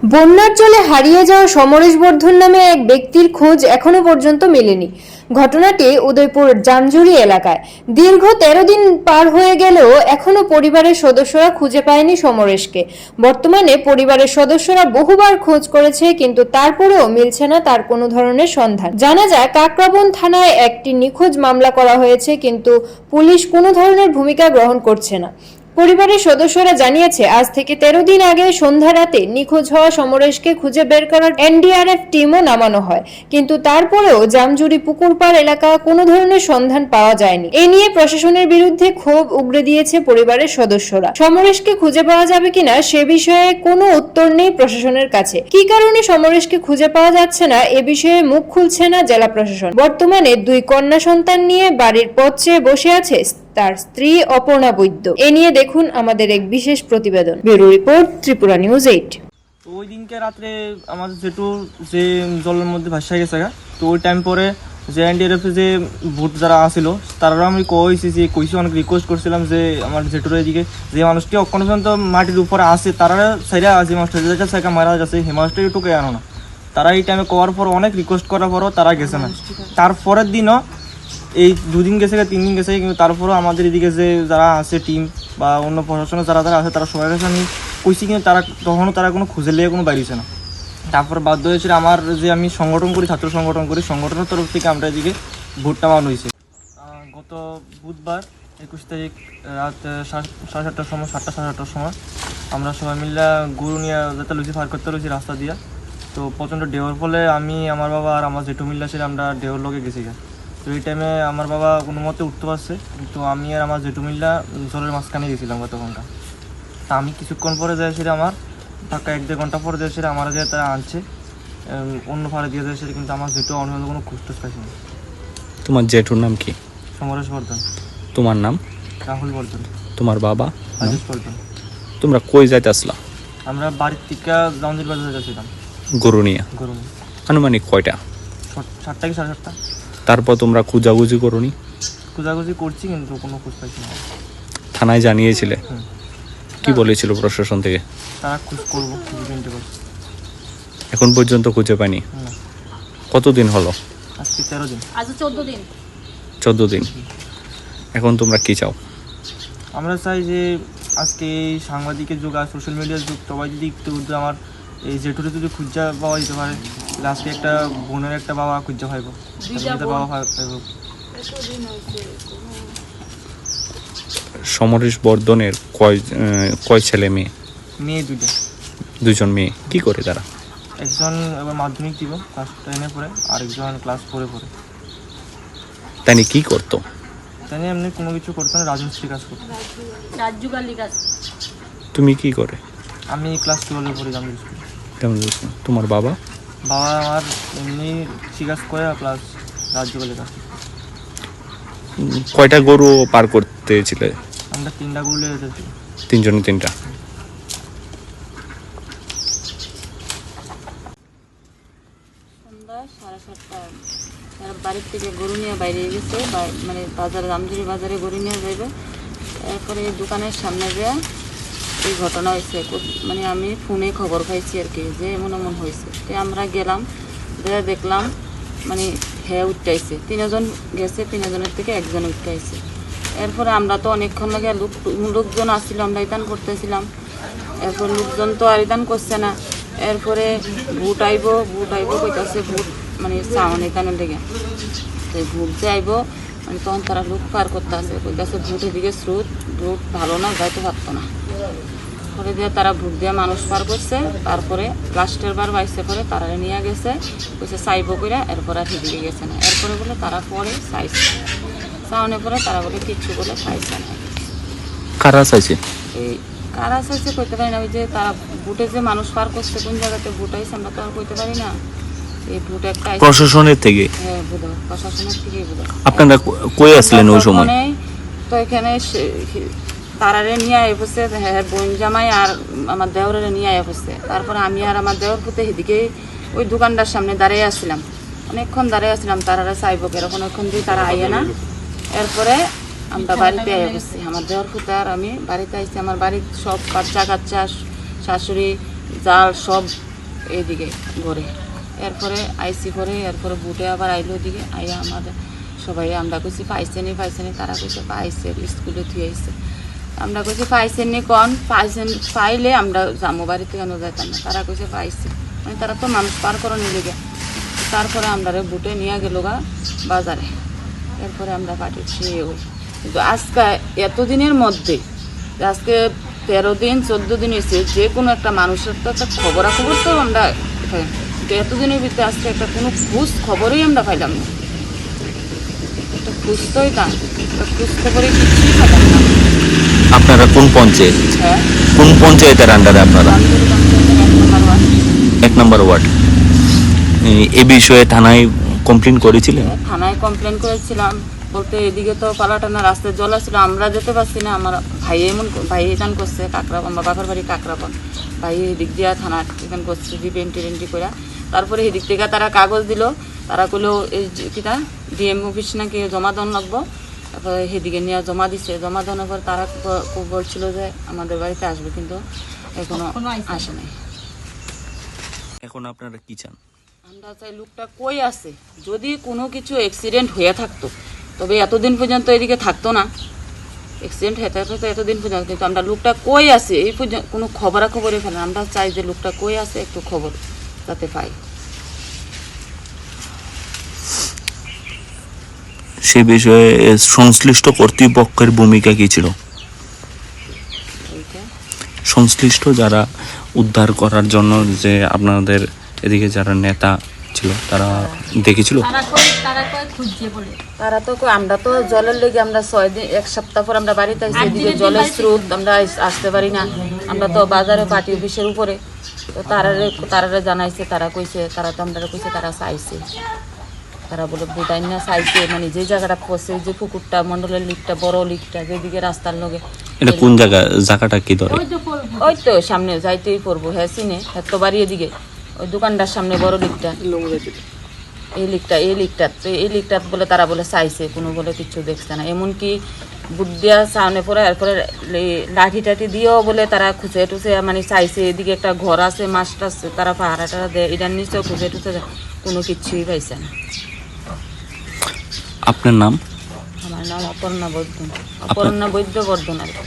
বন্যার জলে হারিয়ে যাওয়া সমরেশ বর্ধন নামে এক ব্যক্তির খোঁজ এখনো পর্যন্ত মেলেনি। ঘটনাটি উদয়পুর জামজুরি এলাকায়। দীর্ঘ 13 দিন পার হয়ে গেলেও এখনো পরিবারের সদস্যরা খুঁজে পায়নি সমরেশকে। বর্তমানে পরিবারের সদস্যরা বহুবার খোঁজ করেছে, কিন্তু তারপরেও মিলছে না তার কোনো ধরনের সন্ধান। জানা যায় কাকরাবন থানায় একটি নিখোঁজ মামলা করা হয়েছে, কিন্তু পুলিশ কোনো ধরনের ভূমিকা গ্রহণ করছে না। পরিবারের সদস্যরা জানিয়েছে, আজ থেকে 13 দিন আগে সন্ধ্যা রাতে নিখোঁজ হওয়া সমরেশকে খুঁজে বের করার এনডিআরএফ টিমও নামানো হয়, কিন্তু তারপরেও জামজুরি পুকুরপাড় এলাকা কোনো ধরনের সন্ধান পাওয়া যায়নি। এ নিয়ে প্রশাসনের বিরুদ্ধে ক্ষোভ উগরে দিয়েছে পরিবারের সদস্যরা। সমরেশকে খুঁজে পাওয়া যাবে কিনা সে বিষয়ে কোনো উত্তর নেই প্রশাসনের কাছে। কি কারণে সমরেশকে খুঁজে পাওয়া যাচ্ছে না এ বিষয়ে মুখ খুলছে না জেলা প্রশাসন। বর্তমানে 2 কন্যা সন্তান নিয়ে বাড়ির পথ চেয়ে বসে আছে তার স্ত্রী অপর্ণা বৈদ্য। এ নিয়ে দেখুন আমাদের এক বিশেষ প্রতিবেদন। Bureau report, Tripura news 8। তো ওই দিনকে রাত্রে আমাদের যেটু যে জলের মধ্যে ভাসা গেছে, তো ওই টাইম পরে যে এনডিআরএফে যে ভোট যারা আসছিল তারা আমি কইছি অনেক রিকোয়েস্ট করছিলাম যে আমার জেটুর এদিকে যে মানুষটি অক্ষণ পর্যন্ত মাটির উপরে আসে তারা সাইরা যে মানুষটা মারা যাচ্ছে সেই মানুষটা একটুকে আনো না। তারা এই টাইমে করার পর অনেক রিকোয়েস্ট করার পরও তারা গেছে না। তারপরের দিনও এই 2 দিন গেছে 3 দিন গেছে, কিন্তু তারপরেও আমাদের এদিকে যে যারা আছে টিম বা অন্য প্রশাসনের যারা আছে তারা সবার কাছে আমি কইছি, কিন্তু তখনও তারা কোনো খুঁজে লিয়ে কোনো বাইরেছে না। তারপর বাধ্য হয়েছিল আমার যে আমি সংগঠন করি, ছাত্র সংগঠন করি, সংগঠনের তরফ থেকে আমরা এদিকে ভোটটা পাওয়ানো হয়েছে। গত বুধবার 21 তারিখ রাত 7:30টার সময় 7:30টার সময় আমরা সবাই মিলে গরু নিয়ে যাতে লুচি পার করতে লুচি রাস্তা দিয়া। তো প্রচণ্ড ঢেউর ফলে আমি, আমার বাবা আর আমার জেঠু মিল্লা ছিল, আমরা ঢেউর লোকে গেছি। তো এই টাইমে আমার বাবা কোনো মতে উঠতে পারছে, কিন্তু আমি আর আমার জেঠু মিল্লা জলের মাঝখানে গেছিলাম তখনটা। তা আমি কিছুক্ষণ পরে যাইছিল, আমার ঢাকা 1-1.5 ঘন্টা পরে যাইছিল, আমার যে তারা আনছে অন্য ফাড়ে দিয়ে যাইছিল, কিন্তু আমার জেঠু অন্য কোনো খুঁজটুজ পাইছে না। তোমার জেঠুর নাম কি? সমরেশ বর্ধন। তোমার নাম? রাহুল বর্ধন। তোমার বাবা? রাজেশ বর্ধন। তোমরা কই যাইতে আসলা? আমরা বাড়ির থেকে জামজুরি বাজারে যাচ্ছিলাম গরু নিয়ে। আনুমানিক কয়টা? 7টা কি 7:30টা। তারপর তোমরা খুঁজাখুঁজি করনি? খোঁজাখুঁজি করছি, কিন্তু কোনো খোঁজ পাইছি না। থানায় জানিয়েছিলে? কি বলেছিল প্রশাসন থেকে? তারা খোঁজ করবো, খুঁজে করছে। এখন পর্যন্ত খুঁজে পাইনি? কতদিন হলো? আজকে 13 দিন। আজ 14 দিন। 14 দিন। এখন তোমরা কি চাও? আমরা চাই যে আজকে এই সাংবাদিকের যুগ আর সোশ্যাল মিডিয়ার যুগ, সবাই যদি একটু আমার এই জেঠুরে যদি খুঁজা পাওয়া যেতে পারে, তাহলে আজকে একটা বোনের একটা বাবা খুঁজা পাইব, বাবা পাইব। সমরেশ বর্ধনের কয় ছেলে মেয়ে? মেয়ে 2টা। 2জন মেয়ে। কি করে তারা? একজন এবার মাধ্যমিক দিব, ক্লাস 10-এ পড়ে, আরেকজন ক্লাস 4-এ পড়ে। তাই কি করতো? তাই এমনি কোনো কিছু করতো না, রাজমিস্ত্রি কাজ করতো। তুমি কি করে? আমি ক্লাস 12-এ পড়ি জামজুরি স্কুলে। তোমার বাবা? বাবা আমার এমনি শিকাজ করে প্লাস রাজ্যপালের কাজ। কয়টা গরু পার করতেছিলে? আমরা 3টা গরু লেগে যেতেছি। 3 জনে 3টা। সন্ধ্যা 7:30 বাড়ির থেকে গরু নিয়ে বাইরে গেছে, মানে বাজারে, জামজুরি বাজারে গরু নিয়ে যাইবে। এরপরে দোকানের সামনে গিয়ে এই ঘটনা হয়েছে। মানে আমি ফোনে খবর পাইছি আর কি, যে এমন এমন হয়েছে। তো আমরা গেলাম, দেখলাম মানে উঠতেছে। 3 জন গেছে, 3 জনের থেকে 1 জন উঠতেছে। এরপরে আমরা তো অনেকক্ষণ লাগে লোকজন আসছিল, আমরা ইতান করতেছিলাম। এরপর লোকজন তো আর ইতান করছে না। এরপরে ভোট আইব কইতাছে, ভোট মানে সাউন্ড এখানে লেগে ভোট যে আইব, মানে তখন তারা লোক পার করতে আসে, কইতাছে ভোট এদিকে স্রোত, ভোট ভালো না, যাইতে পারতো না। পরে দিয়ে তারা ভোট দিয়ে মানুষ পার করছে। তারপরে লাস্টের বার বাইসে পরে তারা নিয়ে গেছে, কইছে চাইব করে, এরপর আর সেদিকে গেছে না। এরপরে বলে তারা পরে চাইছে, চাওয়ানোর পরে তারা বলে কিচ্ছু বলে পাইছে না। কারা চাইছে? এই কারা চাইছে কইতে পারি না। ওই যে তারা ভোটে যে মানুষ পার করছে, কোন জায়গাতে ভোট আইছে আমরা তো আর কইতে পারি না। এই ভোট একটা প্রশাসনের থেকে? হ্যাঁ, বোধহয় প্রশাসনের থেকেই বোধহয়। আপনারা কই আসলেন ওই সময়? তো এখানে তারারে নিয়ে আয় বসে, হ্যাঁ বোন জামাই আর আমার দেওরের নিয়ে আয় বসে। তারপরে আমি আর আমার দেওর পুতে সেদিকে ওই দোকানটার সামনে দাঁড়িয়ে আসছিলাম, অনেকক্ষণ দাঁড়িয়ে আসছিলাম। তারারে চাইব কেরকম, অনেকক্ষণ দিয়ে তারা আইয়ে না। এরপরে আমরা বাড়িতে আইয়া বসছি, আমার দেওর পুতে আর আমি বাড়িতে আইছি। আমার বাড়ির সব বাচ্চা কাচ্চা, শাশুড়ি, জাল সব এইদিকে ঘরে। এরপরে আইসি পরে এরপরে বুটে আবার আইলো ওদিকে আইয়া আমাদের সবাই আমরা কইছি পাইছে নি, তারা কইছে পাইছে, স্কুলে থুয়ে আইছে। আমরা কইছি পাইছেন নি কন, পাইলে আমরা যাবো, বাড়িতে কেন যাইতাম না। তারা কইছে পাইছে, মানে তারা তো মানুষ পার করে নিলে গে। তারপরে আমরা বুটে নিয়ে গেল গা বাজারে, এরপরে আমরা পাঠিয়েছি ওই। কিন্তু আজকে এতদিনের মধ্যে, আজকে 13 দিন 14 দিন হয়েছে, যে কোনো একটা মানুষের তো একটা খবরাখবর তো আমরা পাই, কিন্তু এতদিনের ভিতরে আজকে একটা কোনো খোঁজ খবরই আমরা পাইলাম না। একটা খোঁজ তোই তা খোঁজ খবরে কিছুই পাইলাম না। আপনারা কোন পঞ্চায়েত, হ্যাঁ, কোন পঞ্চায়েতের আন্ডারে আপনারা? বান্ধবী পঞ্চায়েতের 1 নম্বর ওয়ার্ড। 1 নম্বর ওয়ার্ড। এ বিষয়ে থানায় কমপ্লেন করেছিলেন? থানায় কমপ্লেন করেছিলাম, বলতে এদিকে তো পালাটানা রাস্তায় জল ছিল, আমরা যেতে পারছি না। আমার ভাই এখান করছে কাকরাপ, আমার বাবার বাড়ি কাকরাপন, ভাই এদিক দিয়ে থানা এখান করছে ডিপেন্টি করে। তারপরে এদিক থেকে তারা কাগজ দিল, তারা কইলো এই কিটা ডিএম অফিস নাকি জমা দেওয়ান লাগবো। তারপরে সেদিকে নিয়ে জমা দিছে, জমা দেওয়ার পর তারা বলছিল যে আমাদের বাড়িতে আসবে, কিন্তু এখনো আসে নাই। এখন আপনারা কি চান? আমরা চাই লোকটা কই আছে, যদি কোনো কিছু অ্যাক্সিডেন্ট হয়ে থাকতো তবে এতদিন পর্যন্ত এদিকে থাকতো না। অ্যাক্সিডেন্ট হয়ে থাকতো তো এতদিন পর্যন্ত, কিন্তু আমরা লোকটা কই আছে এই পর্যন্ত কোনো খবরাখবরই ফেলেন। আমরা চাই যে লোকটা কই আছে একটু খবর যাতে পাই। সে বিষয়ে সংশ্লিষ্ট কর্তৃপক্ষের ভূমিকা কি ছিল? এইটা সংশ্লিষ্ট যারা উদ্ধার করার জন্য যে আপনাদের এদিকে যারা নেতা ছিল তারা দেখেছিল? তারা তো আমরা তো জলের লেগে আমরা 6 দিন 1 সপ্তাহ পর আমরা বাড়িতে আসি, এদিকে জলের স্রোত আমরা আসতে পারি না। আমরা তো বাজারে পার্টি অফিসের উপরে, তো তারারে জানাইছে, তারা কইছে, তারা তো আমরা কইছে তারা চাইছে, তারা বলে বুটাই না চাইছে, মানে যে জায়গাটা পড়ছে, যে পুকুরটা মন্ডলের লিকটা বড় লিকটা যেদিকে রাস্তার লগে। এটা কোন জায়গাটা কি ধরে? ওই তো সামনে যাইতেই পড়বো, হ্যাঁ চিনে, হ্যাঁ তো বাড়ি এদিকে ওই দোকানটার সামনে বড় লিকটা, এই লিকটা বলে তারা বলে চাইছে, কোনো বলে কিছু দেখছে না। এমনকি বুট দিয়া সামনে পরে এরপরে লাঠি টাঠি দিয়েও বলে তারা খুঁজে টুচে মানে চাইছে। এদিকে একটা ঘর আছে, মাছ টাছ তারা পাহারা টাড়া দেয়, এটার নিচেও খুঁজে টুচে কোনো কিছুই পাইছে না। আপনার নাম? আমার নাম অপর্ণা বৈদ্যবর্ধন। আর কি।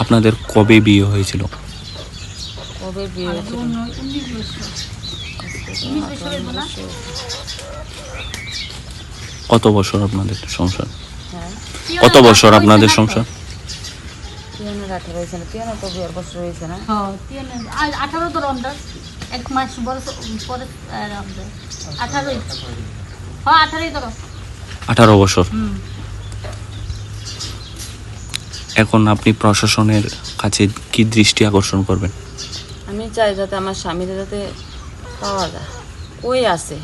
আপনাদের কবে বিয়ে হয়েছিল? কবে বিয়ে হয়েছিল? কত বছর আপনাদের সংসার? হ্যাঁ, কত বছর আপনাদের সংসার? 18 হয়েছে না, 3 বছর হয়েছে না। 18 তো রমজান 1 মাস পরে রমজান 18 হ্যাঁ 18 তো 18 বছর। এখন আপনি প্রশাসনের কাছে কি দৃষ্টি আকর্ষণ করবেন? আমি চাই যাতে আমার স্বামীর যাতে পাওয়া যায়, কই আছে